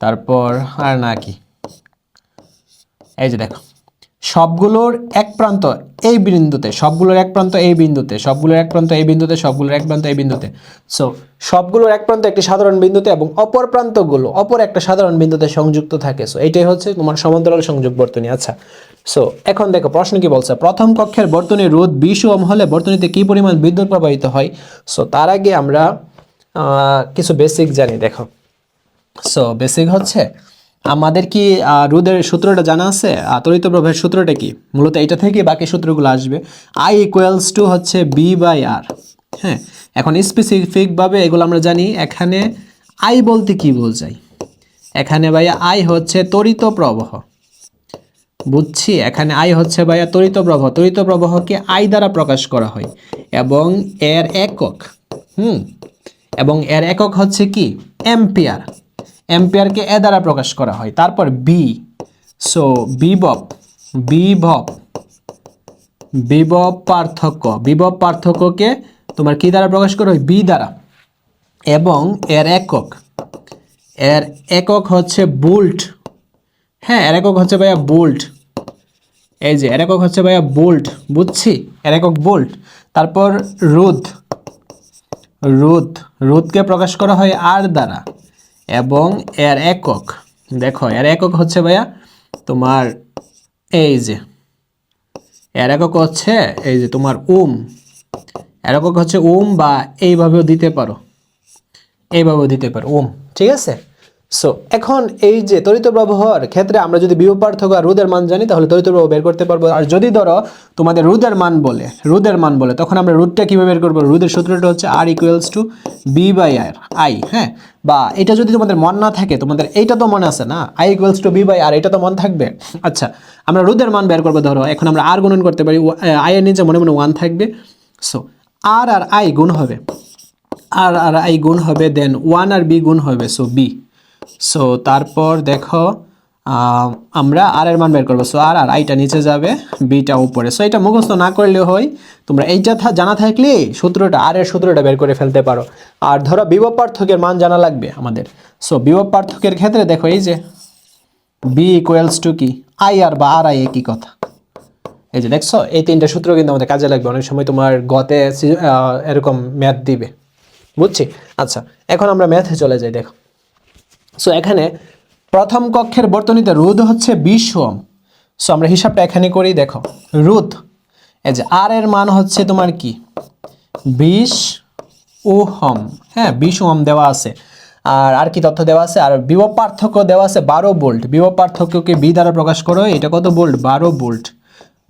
[SPEAKER 1] তারপর আর না কি, এই যে দেখো সবগুলোর এক প্রান্ত এই বিন্দুতে, সবগুলোর এক প্রান্ত এই বিন্দুতে, সবগুলোর এক প্রান্ত এই বিন্দুতে, সবগুলোর এক প্রান্ত এই বিন্দুতে। সো সবগুলোর এক প্রান্ত একটি সাধারণ বিন্দুতে এবং অপর প্রান্তগুলো অপর একটা সাধারণ বিন্দুতে সংযুক্ত থাকে। সো এইটাই হচ্ছে তোমার সমান্তরাল সংযোগ বর্তনী। আচ্ছা, সো এখন দেখো প্রশ্ন কি বলছে, প্রথম কক্ষের বর্তনীর রোধ 20 ওহম হলে বর্তনীতে কি পরিমাণ বিদ্যুৎ প্রবাহিত হয়। সো তার আগে আমরা কিছু বেসিক জানি, দেখো। সো বেসিক হচ্ছে আমাদের কি রোধের সূত্রটা জানা আছে? তড়িৎ প্রবাহের সূত্রটা কি? মূলত এটা থেকে বাকি সূত্রগুলো আসবে। I ইকুয়ালস টু হচ্ছে B বাই আর। হ্যাঁ, এখন স্পেসিফিকভাবে এগুলো আমরা জানি। এখানে I বলতে কি বোঝায়? এখানে ভাইয়া I হচ্ছে তড়িৎ প্রবাহ, বুঝছি। এখানে I হচ্ছে ভাইয়া তড়িৎ প্রবাহ। তড়িৎ প্রবাহকে I দ্বারা প্রকাশ করা হয় এবং এর একক এবং এর একক হচ্ছে কি? অ্যাম্পিয়ার। অ্যাম্পিয়ারকে এ দ্বারা প্রকাশ করা হয়। তারপর বি, সো বিভব, বিভব, বিভব পার্থক্য, বিভব পার্থক্যকে তোমার কি দ্বারা প্রকাশ করা হয়? বি দ্বারা। এবং এর একক, এর একক হচ্ছে ভোল্ট। হ্যাঁ, এর একক হচ্ছে ভাইয়া ভোল্ট। এই যে এর একক হচ্ছে ভাইয়া ভোল্ট, বুঝছি, এর একক ভোল্ট। তারপর রোধ, রোধ, রোধকে প্রকাশ করা হয় আর দ্বারা এবং এর একক, দেখো এর একক হচ্ছে ভাইয়া তোমার এই যে এর একক হচ্ছে এই যে তোমার ওম। এর একক হচ্ছে ওম, বা এইভাবেও দিতে পারো, এইভাবেও দিতে পারো ওম, ঠিক আছে। সো এখন এই যে তড়িৎ প্রবাহের ক্ষেত্রে আমরা যদি বিভব পার্থক্য আর রোধের মান জানি তাহলে তড়িৎ প্রবাহ বের করতে পারবো। আর যদি ধরো তোমাদের রোধের মান বলে, রোধের মান বলে, তখন আমরা রোধটা কীভাবে বের করবো? রোধের সূত্রটা হচ্ছে R equals to B by R I. হ্যাঁ, বা এটা যদি তোমাদের মন না থাকে, তোমাদের এইটা তো মনে আছে না, I equals to B by R, এটা তো মন থাকবে। আচ্ছা, আমরা রোধের মান বের করবো। ধরো এখন আমরা আর গুণন করতে পারি, আই এর নিচে মনে মনে 1 থাকবে। সো আর আর আই গুণ হবে, আর আর আই গুণ হবে, দেন 1 আর বি গুণ হবে, সো বি। সো তারপর দেখো আমরা আর এর মান বের করবো। সো আর আর আইটা নিচে যাবে, বিটা উপরে। সো এটা মুখস্থ না করলেও হয়, তোমরা এইটা জানা থাকলে সূত্রটা, আর এর সূত্রটা বের করে ফেলতে পারো। আর ধরো বিভব পার্থক্যের মান জানা লাগবে আমাদের। সো বিভব পার্থক্যের ক্ষেত্রে দেখো এই যে বি ইকুয়ালস টু কি? আই আর বা আর আই একই কথা। এই যে দেখছো, এই তিনটা সূত্র কিন্তু আমাদের কাজে লাগবে। অনেক সময় তোমার গতে এরকম ম্যাথ দিবে, বুঝছি। আচ্ছা, এখন আমরা ম্যাথে চলে যাই। দেখো, সো এখানে প্রথম কক্ষের বর্তনীতে রোধ হচ্ছে 20 ওহম। সো আমরা হিসাবটা এখানে করি। দেখো রোধ, এই যে আর এর মান হচ্ছে তোমার কি? 20 ওহম। হ্যাঁ, 20 ওহম দেওয়া আছে। আর কি তথ্য দেওয়া আছে? আর বিভব পার্থক্য দেওয়া আছে 12 ভোল্ট। বিভব পার্থক্যকে বি দ্বারা প্রকাশ করো, এটা কত ভোল্ট? 12 ভোল্ট।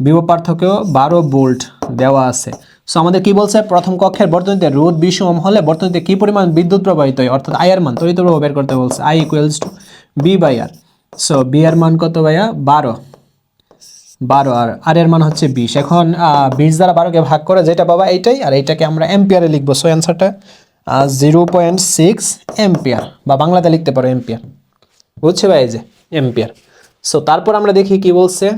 [SPEAKER 1] বিভব পার্থক্য 12 ভোল্ট দেওয়া আছে। সো আমাদের কি বলছে? প্রথম কক্ষের বর্তনীতে রোধ 20 ওহম হলে বর্তনীতে কি পরিমাণ বিদ্যুৎ প্রবাহিত হয়, অর্থাৎ আই এর মান, তড়িৎ প্রবাহ বের করতে বলছে। I equals to B by R. So B এর মান কত ভাইয়া? 12, 12। আর এর মান হচ্ছে 20। এখন 20 দ্বারা 12কে ভাগ করে যেটা পাবা এইটাই, আর এইটাকে আমরা এম্পিয়ারে লিখবো। সো অ্যান্সারটা 0.6 এম্পিয়ার, বা বাংলাতে লিখতে পারো এম্পিয়ার, বুঝছে ভাই? এই যে এম্পিয়ার। সো তারপর আমরা দেখি কি বলছে।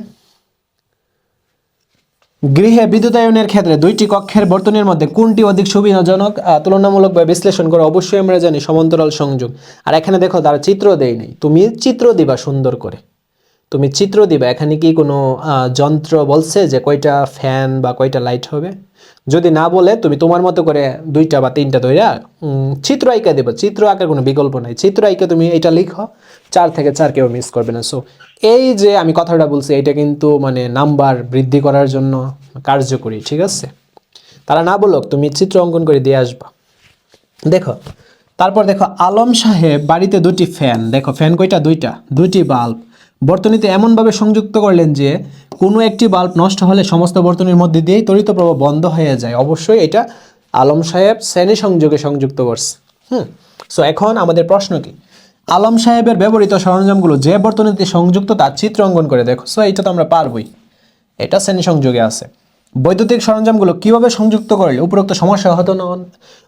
[SPEAKER 1] গৃহে বিদ্যুতায়নের ক্ষেত্রে দুইটি কক্ষের বর্তনীর মধ্যে কোনটি অধিক সুবিধাজনক তুলনামূলকভাবে বিশ্লেষণ করে? অবশ্যই আমরা জানি সমান্তরাল সংযোগ। আর এখানে দেখো তারা চিত্র দেয় নাই, তুমি চিত্র দিবা সুন্দর করে, তুমি চিত্র দিবা। এখানে কি কোনো যন্ত্র বলছে যে কয়টা ফ্যান বা কয়টা লাইট হবে? যদি না বলে তুমি তোমার মতো করে 2টা বা 3টা ধইরা চিত্র আঁকা দেবো। চিত্র আঁকার কোনো বিকল্প নাই, চিত্র আঁকা তুমি এটা লিখো, 4 থেকে 4 কেউ মিস করবে না। সো এই যে আমি কথাটা বলছি, এটা কিন্তু মানে নাম্বার বৃদ্ধি করার জন্য কার্যকরী, ঠিক আছে? তারা না বলুক, তুমি চিত্র অঙ্কন করে দিয়ে আসবা। দেখো তারপর দেখো, আলম সাহেব বাড়িতে 2টি ফ্যান, দেখো ফ্যান কয়টা? 2টি বাল্ব বর্তনীতে এমনভাবে সংযুক্ত করলেন যে কোনো একটি বাল্ব নষ্ট হলে সমস্ত বর্তনীর মধ্যে দিয়েই তড়িৎ প্রবাহ বন্ধ হয়ে যায়। অবশ্যই এটা আলম সাহেব শ্রেণী সংযোগে সংযুক্ত করছে। সো এখন আমাদের প্রশ্ন কি? আলম সাহেবের ব্যবহৃত সরঞ্জামগুলো যে বর্তনীতে সংযুক্ত তার চিত্র অঙ্কন করে দেখো। সো এটা তো আমরা পারবই, এটা শ্রেণী সংযোগে আছে। বৈদ্যুতিক সরঞ্জামগুলো কিভাবে সংযুক্ত করলে উপরোক্ত সমস্যা হতো না?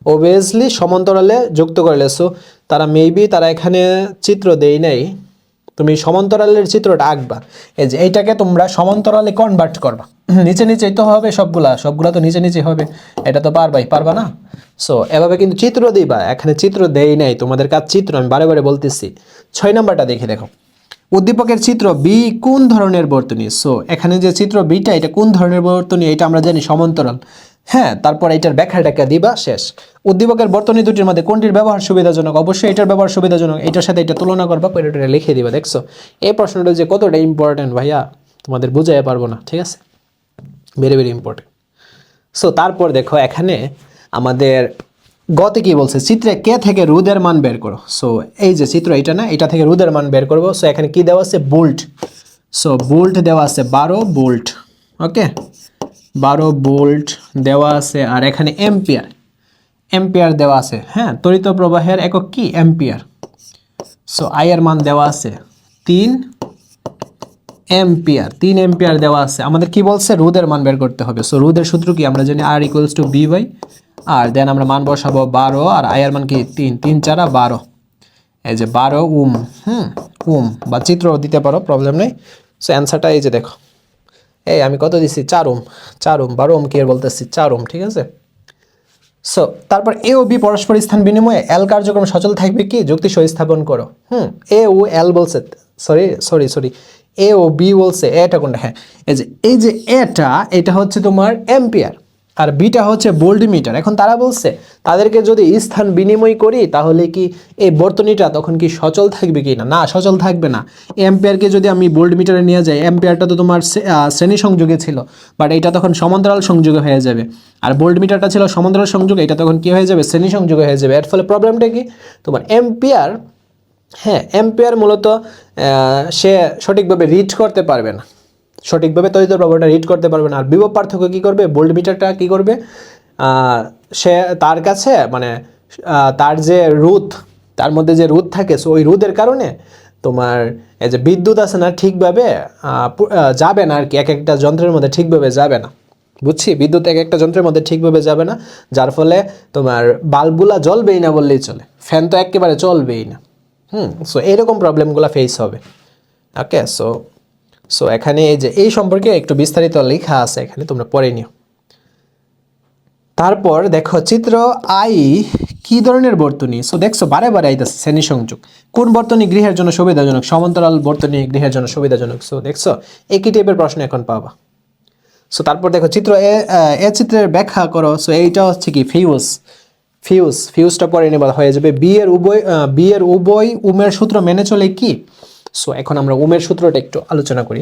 [SPEAKER 1] অবভিয়াসলি সমান্তরালে যুক্ত করলে। সো তারা মেবি তারা এখানে চিত্র দেই নাই, তুমি সমান্তরালের চিত্রটা আঁকবা। এই যে এইটাকে তোমরা সমান্তরালে কনভার্ট করবা, নিচে নিচেই তো হবে, সবগুলা তো নিচে নিচে হবে, এটা তো পারবা না। সো এভাবে কিন্তু চিত্র দিবা। এখানে চিত্র দেই নাই, তোমাদের কাজ চিত্র, আমি বারে বারে বলতেছি। 6 নাম্বারটা দেখে দেখো, উদ্দীপকের চিত্র বি কোন ধরনের বর্তনী? সো এখানে যে চিত্র বিটা, এটা কোন ধরনের বর্তনী? এটা আমরা জানি সমান্তরাল। হ্যাঁ, তারপর এটার ব্যাখ্যাটাকে দিবা, শেষ। উদ্দীপকের বর্তনী দুটির মধ্যে কোনটির ব্যবহার সুবিধাজনক? অবশ্যই এটার ব্যবহার সুবিধাজনক। এটার সাথে এটা তুলনা করবা, এটা লিখে দিবা। দেখছো এই প্রশ্নটা যে কতটা ইম্পর্টেন্ট ভাইয়া, তোমাদের বুঝাইতে পারবো না, ঠিক আছে? Very very important. সো তারপর দেখো এখানে আমাদের গতে কি বলছে, চিত্রে কে থেকে রোধের মান বের করো। সো এই যে চিত্র এটা না, এটা থেকে রোধের মান বের করবো। সো এখানে কি দেওয়া আছে, বোল্ট। সো বোল্ট দেওয়া আছে 12 বোল্ট, ওকে 12 বোল্ট দেওয়া আছে। আর এখানে এম্পিয়ার, এম্পিয়ার দেওয়া আছে। হ্যাঁ, তড়িৎ প্রবাহের একক কি, এম্পিয়ার। সো আই এর মান দেওয়া আছে 3 এম্পিয়ার, 3 এম্পিয়ার দেওয়া আছে। আমাদের কি বলছে, রোধের মান বের করতে হবে। সো রোধের সূত্র কি, আমরা জানি আর ইকুয়ালস টু বি বাই আর, দেন আমরা মান বসাবো 12 আর আই এর মান কি 3, 3 4 12, এই যে 12 ওম। ওম বা চিত্র দিতে পারো, প্রবলেম নেই। সো অ্যান্সারটা এই যে দেখো, এই আমি কত দিছি, 4 ওম, 4 ওম, 12 ওম কি এর বলতেছি, 4 ওম, ঠিক আছে। সো তারপর এ ও বি পরস্পর স্থান বিনিময়ে এল কার্যক্রম সচল থাকবে কি, যুক্তি সহ স্থাপন করো। এ ও এল বলছে, সরি এ ও বি বলছে, এটা কোনটা, হ্যাঁ এই যে এটা হচ্ছে তোমার এম্পিয়ার আর বিটা হচ্ছে ভোল্টমিটার। এখন তারা বলছে তাদেরকে যদি স্থান বিনিময় করি তাহলে কি এই বর্তনীটা তখন কি সচল থাকবে কি না, না সচল থাকবে না। এম্পিয়ারকে যদি আমি ভোল্টমিটারে নিয়ে যাই, এম্পিয়ারটা তো তোমার শ্রেণী সংযোগে ছিল, বাট এটা তখন সমান্তরাল সংযোগে হয়ে যাবে। আর ভোল্টমিটারটা ছিল সমান্তরাল সংযোগে, এটা তখন কি হয়ে যাবে, শ্রেণী সংযোগে হয়ে যাবে। এর ফলে প্রবলেমটা কি, তোমার এম্পিয়ার, হ্যাঁ এম্পিয়ার মূলত সে সঠিকভাবে রিড করতে পারবে না, সঠিকভাবে তড়িৎ প্রবাহটা রিড করতে পারবে না। আর বিভব পার্থক্য কী করবে, ভোল্টমিটারটা কী করবে, সে তার কাছে মানে তার যে রোধ, তার মধ্যে যে রোধ থাকে, সো ওই রোধের কারণে তোমার এই যে বিদ্যুৎ আছে না ঠিকভাবে যাবে না আর কি, এক একটা যন্ত্রের মধ্যে ঠিকভাবে যাবে না, বুঝছি, বিদ্যুৎ এক একটা যন্ত্রের মধ্যে ঠিকভাবে যাবে না, যার ফলে তোমার বাল্বগুলা জ্বলবেই না বললেই চলে, ফ্যান তো একেবারে চলবেই না। সো এইরকম প্রবলেমগুলো ফেস হবে, ওকে। সো এখানে এই যে এই সম্পর্কে একটু বিস্তারিত লেখা আছে, এখানে তোমরা পড়ে নিও। তারপর দেখো চিত্র আই কি ধরনের বর্তনী। সো দেখছো বারে বারে আইতাছে শ্রেণী সংযোগ। কোন বর্তনী গৃহের জন্য সুবিধাজনক, সমান্তরাল বর্তনী গৃহের জন্য সুবিধাজনক। সো দেখছো একই টাইপের প্রশ্ন এখন পাবা। সো তারপর দেখো চিত্র এ চিত্রের ব্যাখ্যা করো। সো এইটা হচ্ছে কি ফিউজটা পরে নেবার হয়ে যাবে। বি এর উভয় উমের সূত্র মেনে চলে কি। সো এখন আমরা উমের সূত্রটা একটু আলোচনা করি।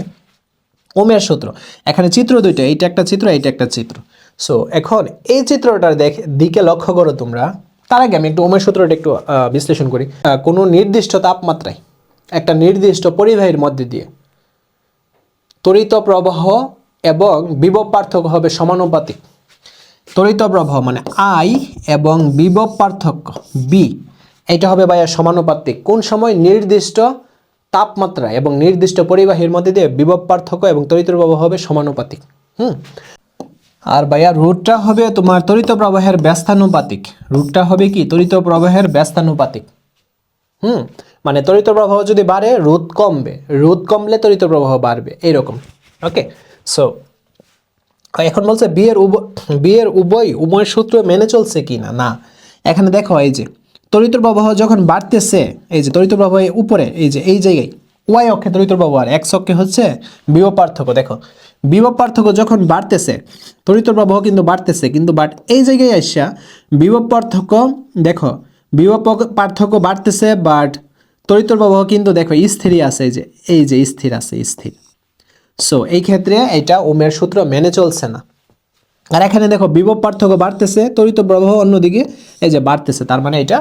[SPEAKER 1] ওমের সূত্র, এখানে চিত্র দুইটা, এইটা একটা চিত্র, এইটা একটা চিত্র। সো এখন এই চিত্রটার দিকে লক্ষ্য করো তোমরা। তার আগে আমি একটু ওমের সূত্রটা একটু বিশ্লেষণ করি। কোনো নির্দিষ্ট তাপমাত্রায় একটা নির্দিষ্ট পরিবাহীর মধ্যে দিয়ে তড়িৎ প্রবাহ এবং বিভব পার্থক্য হবে সমানুপাতিক। তড়িৎ প্রবাহ মানে আই এবং বিভব পার্থক্য বি, এটা হবে ভাইয়া সমানুপাতিক। কোন সময়, নির্দিষ্ট তাপমাত্রা এবং নির্দিষ্ট পরিবাহীর মধ্যে দিয়ে বিভব পার্থক্য এবং তড়িৎ প্রবাহ হবে সমানুপাতিক। আর ভাইয়া রুটটা হবে তোমার তড়িৎ প্রবাহের ব্যস্তানুপাতিক। রুটটা হবে কি, তড়িৎ প্রবাহের ব্যস্তানুপাতিক। মানে তড়িৎ প্রবাহ যদি বাড়ে রোধ কমবে, রোধ কমলে তড়িৎ প্রবাহ বাড়বে, এইরকম, ওকে। সো এখন বলছে বিয়ের উভয় সূত্র মেনে চলছে কি না, না। এখানে দেখো এই যে তড়িৎ প্রবাহ যখন বাড়তেছে, এই যে তড়িৎ প্রবাহ উপরে, এই যে এই জায়গায় ওয়াই অক্ষে তড়িৎ প্রবাহ আর এক্স অক্ষে হচ্ছে বিভব পার্থক্য। দেখো বিভব পার্থক্য যখন বাড়তেছে তড়িৎ প্রবাহ কিন্তু বাড়তেছে, কিন্তু বাট এই জায়গায় আসা বিভব পার্থক্য, দেখো বিভব পার্থক্য বাড়তেছে, বাট তড়িৎ প্রবাহ কিন্তু দেখো স্থিরই আছে, এই যে স্থির আছে, স্থির। সো এই ক্ষেত্রে এটা ওমের সূত্র মেনে চলছে না। আর এখানে দেখো বিভব পার্থক্য বাড়তেছে, তড়িৎ প্রবাহ অন্যদিকে এই যে বাড়তেছে, তার মানে এটা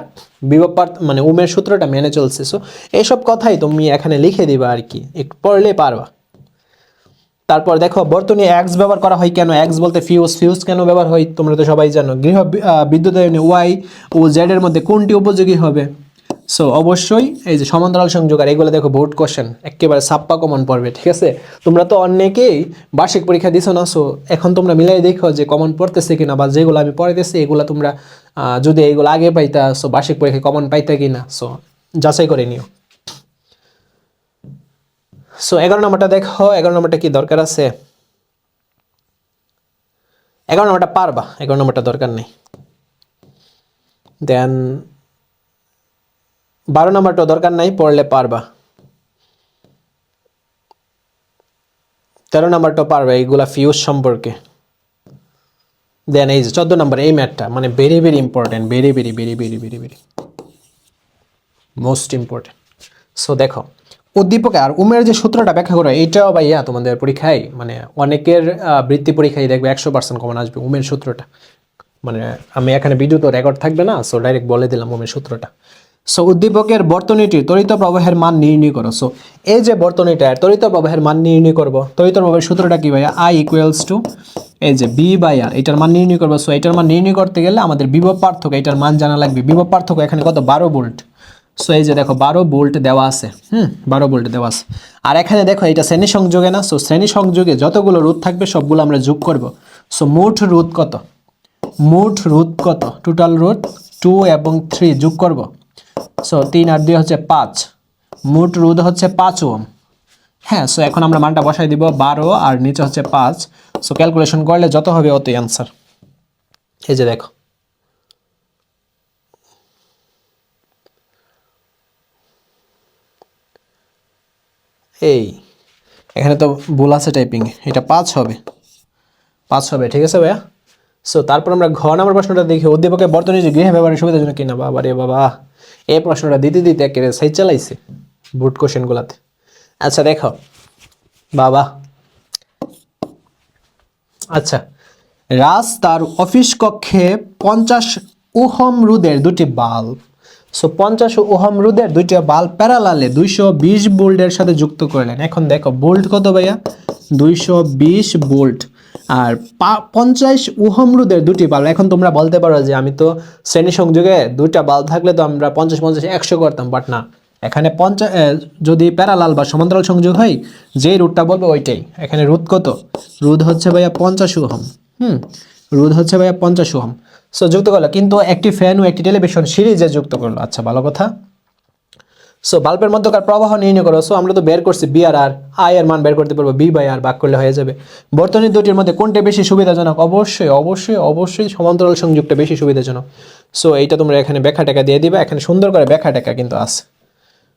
[SPEAKER 1] বিভব মানে ওমের সূত্রটা মেনে চলছে। সো এইসব কথাই তুমি এখানে লিখে দিবা আর কি, একটু পড়লে পারবা। তারপর দেখো বর্তনী এক্স ব্যবহার করা হয় কেন, এক্স বলতে ফিউজ কেন ব্যবহার হয় তোমরা তো সবাই জানো। গৃহ বিদ্যুতায়নে ওয়াই ও জেড এর মধ্যে কোনটি উপযোগী হবে। সো অবশ্যই এই যে সমান্তরাল সংযোগ, আর এগুলো দেখো বোর্ড কোশ্চেন একেবারে ছাপ্পা কমন পড়বে, ঠিক আছে। তোমরা তো অনেকেই বার্ষিক পরীক্ষা দিছো না, সো এখন তোমরা মিলাই দেখো যে কমন পড়তেছে কিনা, বা যেগুলো আমি পড়াইতেছি এগুলো তোমরা যদি এইগুলো আগে পাইতা, সো বার্ষিক পরীক্ষায় কমন পাইতা কিনা, সো যাচাই করে নিও। সো 11 নম্বরটা দেখো, 11 নম্বরটা কি দরকার আছে, 11 নম্বরটা পারবা, 11 নম্বরটা দরকার নেই। দেন 12 নম্বরটা দরকার নাই, পড়লে পারবা। 13 নম্বরটা পারবা, এইগুলা ফিউজ সম্পর্কে। দেন এই যে 14 নম্বর এই ম্যাথটা মানে very very important, very most important. So দেখো উদ্দীপকে আর উমের যে সূত্রটা ব্যাখ্যা করো, এইটাও ভাইয়া তোমাদের পরীক্ষায় মানে অনেকের বৃত্তি পরীক্ষায় দেখবে 100% কমন আসবে উমের সূত্রটা। মানে আমি এখানে ভিডিও তো রেকর্ড থাকবে না, সো ডাইরেক্ট বলে দিলাম ওমের সূত্রটা। সো উদ্দীপকের বর্তনীটির তড়িৎ প্রবাহের মান নির্ণয় করো। সো এই যে বর্তনীটা তড়িৎ প্রবাহের মান নির্ণয় করব, তড়িৎ প্রবাহের সূত্রটা কি ভাইয়া? I ইকুয়ালস টু এই যে B/R, এটার মান নির্ণয় করবো। সো এটার মান নির্ণয় করতে গেলে আমাদের বিভব পার্থক্য, এটার মান জানা লাগবে। বিভব পার্থক্য এখানে কত? 12 ভোল্ট। সো এই যে দেখো 12 ভোল্ট দেওয়া আছে, 12 ভোল্ট দেওয়া আছে। আর এখানে দেখো এটা শ্রেণী সংযোগে না, সো শ্রেণী সংযোগে যতগুলো রোধ থাকবে সবগুলো আমরা যোগ করব। সো মোট রোধ কত? মোট রোধ কত? টোটাল রোধ 2 এবং 3 যোগ করব। সো 3 আর 2 হচ্ছে 5, মোট রোধ হচ্ছে 5 ওহম। হ্যাঁ, সো এখন আমরা মানটা বসাই দিব 12 আর নিচে হচ্ছে 5। সো ক্যালকুলেশন করলে যত হবে অতই অ্যান্সার। এই যে দেখো, এই এখানে তো ভুল আছে টাইপিং, এটা 5 হবে, 5 হবে, ঠিক আছে ভাইয়া। সো তারপর আমরা ঘ নাম্বার প্রশ্নটা দেখি, উদ্দীপকের বর্তনী যে গৃহে ব্যবহারের সুবিধার জন্য কিনা। বাবা রে বাবা, এই প্রশ্নটা দিতে দিতে একেবারে সাইজ চালাইছে বুট কোশ্চেনগুলাতে। আচ্ছা দেখো বাবা, আচ্ছা, রাজ তার অফিস কক্ষে 50 ওহম রোধের দুটি বাল্ব, সো 50 ওহম রোধের দুইটা বাল্ব প্যারালালে 220 ভোল্টের সাথে যুক্ত করলেন। এখন দেখো ভোল্ট কত ভাইয়া? 220 ভোল্ট আর 50 ওহম রোধের দুটি বাল্ব। এখন তোমরা বলতে পারো যে আমি তো শ্রেণী সংযোগে দুইটা বাল্ব থাকলে তো আমরা 50 50 100 করতাম, বাট না, এখানে 50 যদি প্যারালাল বা সমান্তরাল সংযোগ হয়, যে রোধটা বলবো ওইটাই। এখানে রোধ কত? রোধ হচ্ছে ভাইয়া 50 ওহম। রোধ হচ্ছে ভাইয়া 50 ওহম। সো যুক্ত করলো, কিন্তু একটি ফ্যান ও একটি টেলিভিশন সিরিজে যুক্ত করলো। আচ্ছা, ভালো কথা। সো বাল্বের মধ্যকার প্রবাহ নির্ণয় করো। সো আমরা তো বের করছি B/R, I এর মান বের করতে পারবো, B/R ভাগ করলে হয়ে যাবে। বর্তনী দুটির মধ্যে কোনটা বেশি সুবিধাজনক? অবশ্যই অবশ্যই অবশ্যই সমান্তরাল সংযোগটা বেশি সুবিধাজনক। সো এইটা তোমরা এখানে ব্যাখ্যা টাকা দিয়ে দিবা, এখানে সুন্দর করে ব্যাখ্যা টাকা কিন্তু আছে,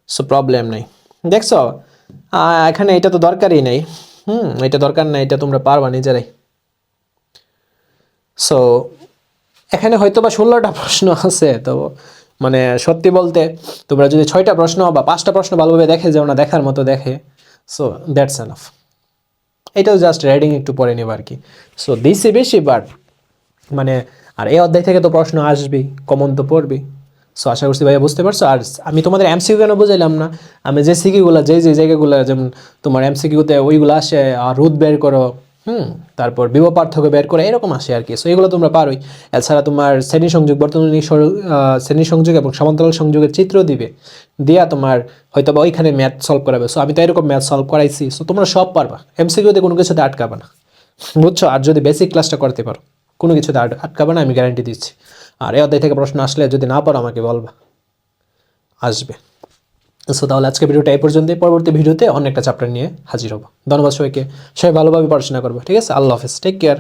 [SPEAKER 1] সো প্রবলেম নেই। দেখছো এখানে এটা তো দরকারই নেই, এটা দরকার নাই, এটা তোমরা পারবা নিজেরাই। সো এখানে হয়তো বা 16টা প্রশ্ন আছে, তো মানে সত্যি বলতে তোমরা যদি 6টা প্রশ্ন বা 5টা প্রশ্ন ভালোভাবে দেখে যাও না, দেখার মতো দেখে, সো দ্যাটস এনাফ। এটাও জাস্ট রিডিং একটু পড়ে নেব আর কি। সো দিছি বেশি, বাট মানে আর এই অধ্যায় থেকে তো প্রশ্ন আসবেই, কমন তো পড়বেই। সো আশা করছি ভাইয়া বুঝতে পারছো। আর আমি তোমাদের এমসিকিউ কেন বুঝাইলাম না, আমি যে সিকিউগুলো যে জায়গাগুলো যেমন তোমার এমসিকিউতে ওইগুলো আসে, আর রোধ বের করো, তারপর বিভব পার্থক্য বের করে, এরকম আসে আর কি। সো এগুলো তোমরা পারোই। এছাড়া তোমার শ্রেণী সংযোগ, বর্তনী শ্রেণী সংযোগ এবং সমান্তরাল সংযোগের চিত্র দিবে, দিয়া তোমার হয়তো বা ওইখানে ম্যাথ সলভ করাবে। সো আমি তো এরকম ম্যাথ সলভ করাইছি। সো তোমরা সব পারবা, এমসিকিউতে কোনো কিছুতে আটকাবে না, বুঝছো। আর যদি বেসিক ক্লাসটা করতে পারো, কোনো কিছুতে আটকাবে না, আমি গ্যারান্টি দিচ্ছি। আর এই অধ্যায় থেকে প্রশ্ন আসলে যদি না পারো আমাকে বলবা, আসবে। সো তাহলে আজকে ভিডিওটা এই পর্যন্তই। পরবর্তী ভিডিওতে অন্য একটা চ্যাপ্টার নিয়ে হাজির হবো। ধন্যবাদ সবাইকে, সবাই ভালোভাবে পড়াশোনা করবো, ঠিক আছে? আল্লাহ হাফেজ, টেক কেয়ার।